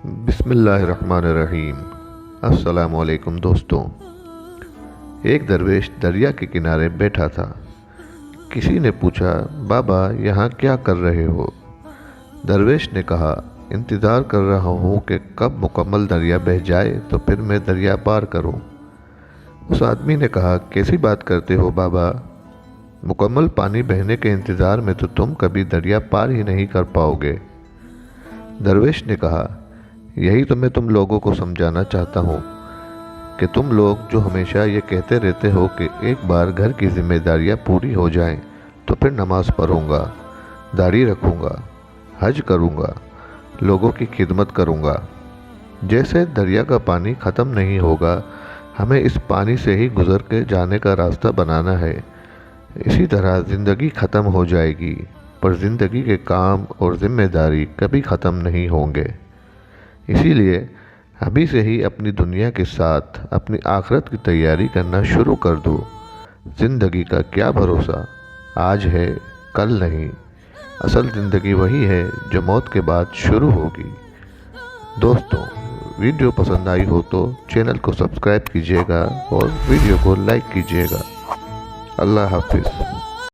بسم اللہ الرحمن الرحیم۔ السلام علیکم دوستوں۔ ایک درویش دریا کے کنارے بیٹھا تھا۔ کسی نے پوچھا، بابا یہاں کیا کر رہے ہو؟ درویش نے کہا، انتظار کر رہا ہوں کہ کب مکمل دریا بہہ جائے تو پھر میں دریا پار کروں۔ اس آدمی نے کہا، کیسی بات کرتے ہو بابا؟ مکمل پانی بہنے کے انتظار میں تو تم کبھی دریا پار ہی نہیں کر پاؤ گے۔ درویش نے کہا، یہی تو میں تم لوگوں کو سمجھانا چاہتا ہوں کہ تم لوگ جو ہمیشہ یہ کہتے رہتے ہو کہ ایک بار گھر کی ذمہ داریاں پوری ہو جائیں تو پھر نماز پڑھوں گا، داڑھی رکھوں گا، حج کروں گا، لوگوں کی خدمت کروں گا۔ جیسے دریا کا پانی ختم نہیں ہوگا، ہمیں اس پانی سے ہی گزر کے جانے کا راستہ بنانا ہے۔ اسی طرح زندگی ختم ہو جائے گی، پر زندگی کے کام اور ذمہ داری کبھی ختم نہیں ہوں گے۔ اسی لیے ابھی سے ہی اپنی دنیا کے ساتھ اپنی آخرت کی تیاری کرنا شروع کر دو۔ زندگی کا کیا بھروسہ، آج ہے کل نہیں۔ اصل زندگی وہی ہے جو موت کے بعد شروع ہوگی۔ دوستوں، ویڈیو پسند آئی ہو تو چینل کو سبسکرائب کیجیے گا اور ویڈیو کو لائک کیجیے گا۔ اللہ حافظ۔